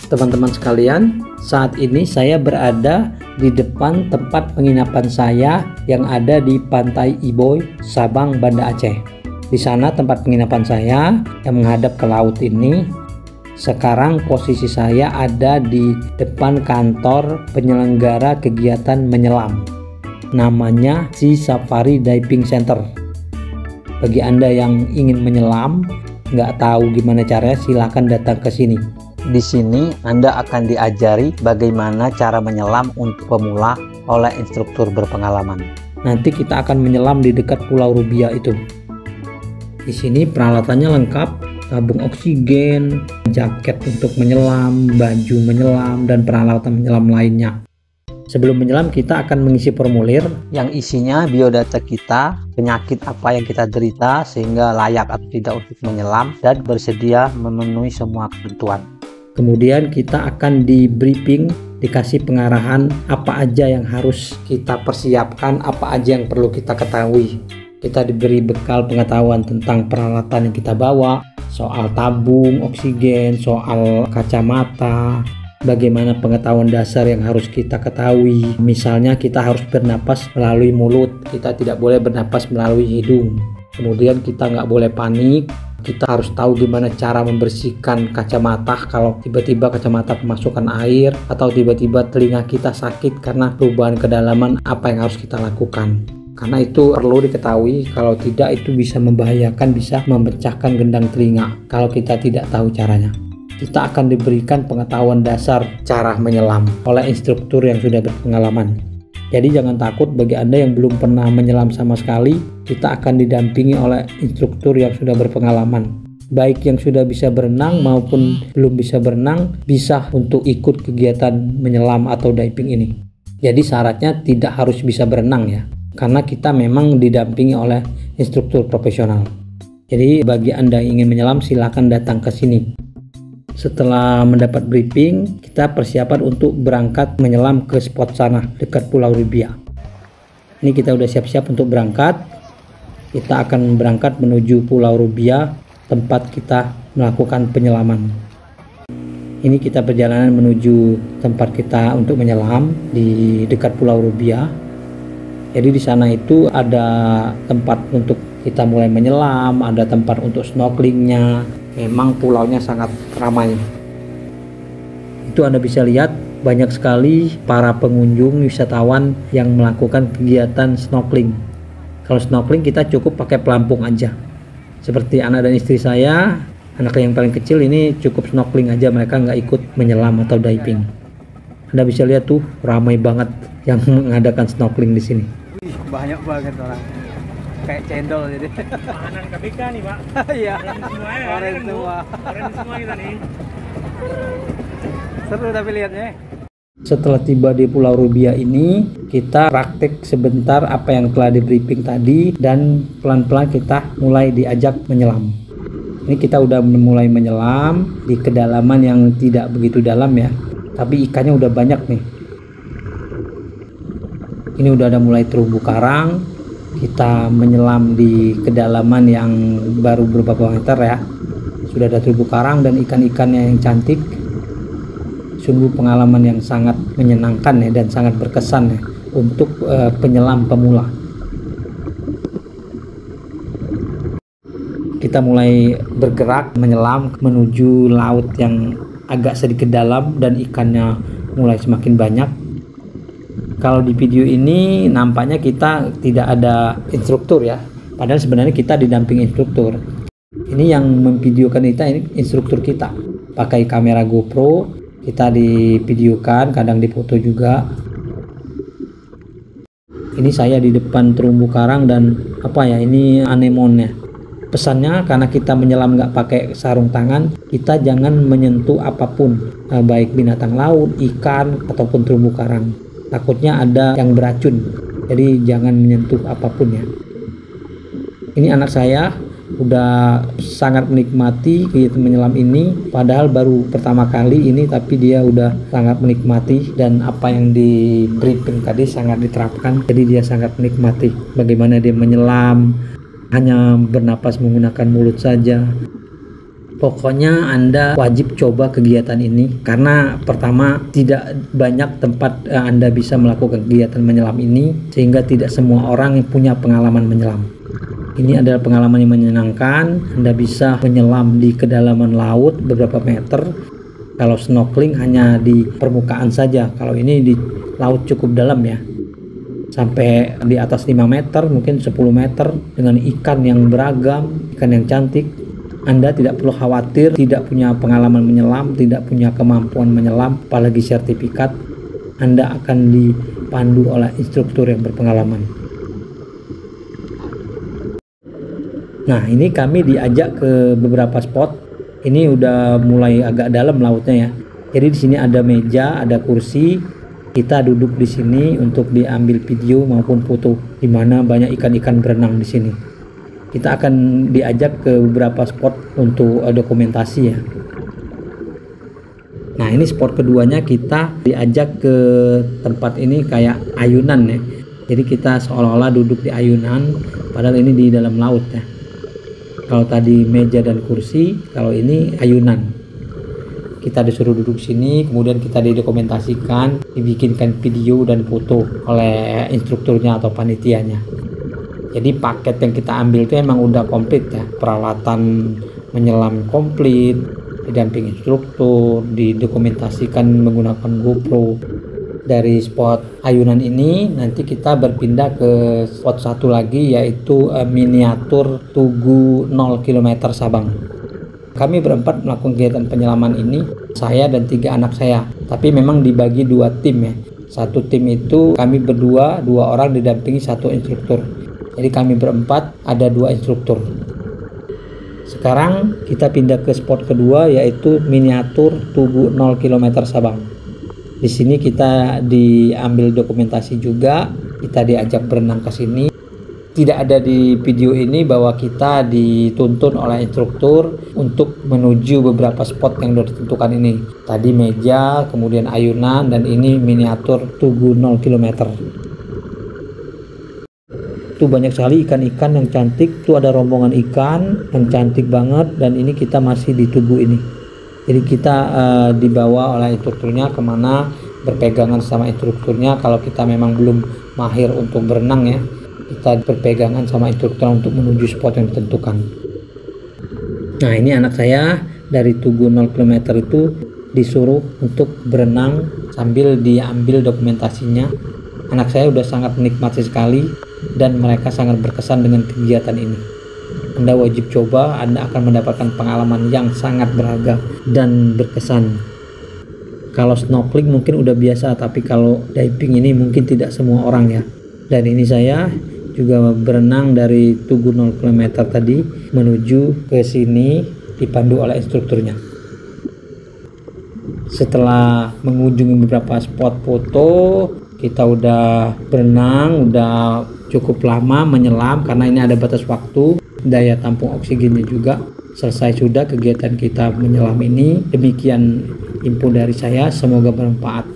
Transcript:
Teman-teman sekalian, saat ini saya berada di depan tempat penginapan saya yang ada di Pantai Iboy, Sabang, Banda Aceh. Di sana tempat penginapan saya yang menghadap ke laut ini. Sekarang posisi saya ada di depan kantor penyelenggara kegiatan menyelam. Namanya Sea Safari Diving Center. Bagi Anda yang ingin menyelam, nggak tahu gimana caranya, silahkan datang ke sini. Di sini Anda akan diajari bagaimana cara menyelam untuk pemula oleh instruktur berpengalaman. Nanti kita akan menyelam di dekat Pulau Rubia itu. Di sini peralatannya lengkap, tabung oksigen, jaket untuk menyelam, baju menyelam, dan peralatan menyelam lainnya. Sebelum menyelam kita akan mengisi formulir yang isinya biodata kita, penyakit apa yang kita derita sehingga layak atau tidak untuk menyelam, dan bersedia memenuhi semua ketentuan. Kemudian kita akan di briefing, dikasih pengarahan apa aja yang harus kita persiapkan, apa aja yang perlu kita ketahui. Kita diberi bekal pengetahuan tentang peralatan yang kita bawa, soal tabung oksigen, soal kacamata, bagaimana pengetahuan dasar yang harus kita ketahui. Misalnya kita harus bernapas melalui mulut, kita tidak boleh bernapas melalui hidung. Kemudian kita nggak boleh panik. Kita harus tahu gimana cara membersihkan kacamata kalau tiba-tiba kacamata kemasukan air atau tiba-tiba telinga kita sakit karena perubahan kedalaman, apa yang harus kita lakukan. Karena itu perlu diketahui, kalau tidak itu bisa membahayakan, bisa memecahkan gendang telinga kalau kita tidak tahu caranya. Kita akan diberikan pengetahuan dasar cara menyelam oleh instruktur yang sudah berpengalaman. Jadi jangan takut bagi Anda yang belum pernah menyelam sama sekali, kita akan didampingi oleh instruktur yang sudah berpengalaman. Baik yang sudah bisa berenang maupun belum bisa berenang, bisa untuk ikut kegiatan menyelam atau diving ini. Jadi syaratnya tidak harus bisa berenang ya, karena kita memang didampingi oleh instruktur profesional. Jadi bagi Anda yang ingin menyelam silakan datang ke sini. Setelah mendapat briefing, kita persiapan untuk berangkat menyelam ke spot sana dekat Pulau Rubia. Ini kita udah siap-siap untuk berangkat. Kita akan berangkat menuju Pulau Rubia, tempat kita melakukan penyelaman. Ini kita perjalanan menuju tempat kita untuk menyelam di dekat Pulau Rubia. Jadi di sana itu ada tempat untuk kita mulai menyelam, ada tempat untuk snorkelingnya. Memang pulaunya sangat ramai. Itu Anda bisa lihat banyak sekali para pengunjung wisatawan yang melakukan kegiatan snorkeling. Kalau snorkeling kita cukup pakai pelampung aja. Seperti anak dan istri saya, anak yang paling kecil ini cukup snorkeling aja, mereka nggak ikut menyelam atau diving. Anda bisa lihat tuh ramai banget yang mengadakan snorkeling di sini. Wih, banyak banget orang. Kayak cendol jadi. Makanan KPK nih Pak. Iya. Oren semua. Oren semua kita nih. Seru tapi lihatnya. Setelah tiba di Pulau Rubia ini, kita praktek sebentar apa yang telah di briefing tadi dan pelan-pelan kita mulai diajak menyelam. Ini kita udah mulai menyelam di kedalaman yang tidak begitu dalam ya, tapi ikannya udah banyak nih. Ini udah ada mulai terumbu karang. Kita menyelam di kedalaman yang baru beberapa meter ya. Sudah ada terumbu karang dan ikan-ikannya yang cantik. Sungguh pengalaman yang sangat menyenangkan ya dan sangat berkesan ya untuk penyelam pemula. Kita mulai bergerak menyelam menuju laut yang agak sedikit dalam dan ikannya mulai semakin banyak. Kalau di video ini nampaknya kita tidak ada instruktur ya, padahal sebenarnya kita didamping instruktur. Ini yang memvideokan kita, ini instruktur kita. Pakai kamera GoPro, kita divideokan, kadang difoto juga. Ini saya di depan terumbu karang dan apa ya, ini anemonnya. Pesannya karena kita menyelam nggak pakai sarung tangan, kita jangan menyentuh apapun, baik binatang laut, ikan, ataupun terumbu karang. Takutnya ada yang beracun, jadi jangan menyentuh apapun ya. Ini anak saya udah sangat menikmati kegiatan menyelam ini, padahal baru pertama kali ini, tapi dia udah sangat menikmati dan apa yang di briefing tadi sangat diterapkan. Jadi dia sangat menikmati bagaimana dia menyelam, hanya bernapas menggunakan mulut saja. Pokoknya Anda wajib coba kegiatan ini karena pertama tidak banyak tempat Anda bisa melakukan kegiatan menyelam ini, sehingga tidak semua orang yang punya pengalaman menyelam. Ini adalah pengalaman yang menyenangkan. Anda bisa menyelam di kedalaman laut beberapa meter. Kalau snorkeling hanya di permukaan saja, kalau ini di laut cukup dalam ya, sampai di atas 5 meter, mungkin 10 meter, dengan ikan yang beragam, ikan yang cantik. Anda tidak perlu khawatir tidak punya pengalaman menyelam, tidak punya kemampuan menyelam, apalagi sertifikat. Anda akan dipandu oleh instruktur yang berpengalaman. Nah, ini kami diajak ke beberapa spot. Ini udah mulai agak dalam lautnya ya. Jadi di sini ada meja, ada kursi. Kita duduk di sini untuk diambil video maupun foto, di mana banyak ikan-ikan berenang di sini. Kita akan diajak ke beberapa spot untuk dokumentasi ya. Nah, ini spot keduanya, kita diajak ke tempat ini kayak ayunan ya. Jadi kita seolah-olah duduk di ayunan, padahal ini di dalam laut ya. Kalau tadi meja dan kursi, kalau ini ayunan. Kita disuruh duduk sini, kemudian kita didokumentasikan, dibikinkan video dan foto oleh instrukturnya atau panitianya. Jadi paket yang kita ambil itu emang udah komplit ya, peralatan menyelam komplit, didampingi instruktur, didokumentasikan menggunakan GoPro. Dari spot ayunan ini nanti kita berpindah ke spot satu lagi, yaitu miniatur Tugu 0 km Sabang. Kami berempat melakukan kegiatan penyelaman ini, saya dan 3 anak saya, tapi memang dibagi 2 tim ya. Satu tim itu kami berdua, 2 orang didampingi 1 instruktur. Jadi kami berempat, ada 2 instruktur. Sekarang kita pindah ke spot kedua, yaitu miniatur Tugu 0 km Sabang. Di sini kita diambil dokumentasi juga, kita diajak berenang ke sini. Tidak ada di video ini bahwa kita dituntun oleh instruktur untuk menuju beberapa spot yang sudah ditentukan ini. Tadi meja, kemudian ayunan, dan ini miniatur Tugu 0 km. Tuh banyak sekali ikan-ikan yang cantik. Tuh ada rombongan ikan yang cantik banget, dan ini kita masih di tugu ini. Jadi kita dibawa oleh instrukturnya kemana, berpegangan sama instrukturnya. Kalau kita memang belum mahir untuk berenang ya, kita berpegangan sama instruktur untuk menuju spot yang ditentukan. Nah, ini anak saya dari Tugu 0 km itu disuruh untuk berenang sambil diambil dokumentasinya. Anak saya udah sangat menikmati sekali dan mereka sangat berkesan dengan kegiatan ini. Anda wajib coba, Anda akan mendapatkan pengalaman yang sangat berharga dan berkesan. Kalau snorkeling mungkin udah biasa, tapi kalau diving ini mungkin tidak semua orang ya. Dan ini saya juga berenang dari Tugu 0 km tadi menuju ke sini dipandu oleh instrukturnya. Setelah mengunjungi beberapa spot foto, kita udah berenang, udah cukup lama menyelam karena ini ada batas waktu, daya tampung oksigennya juga. Selesai sudah kegiatan kita menyelam ini. Demikian info dari saya, semoga bermanfaat.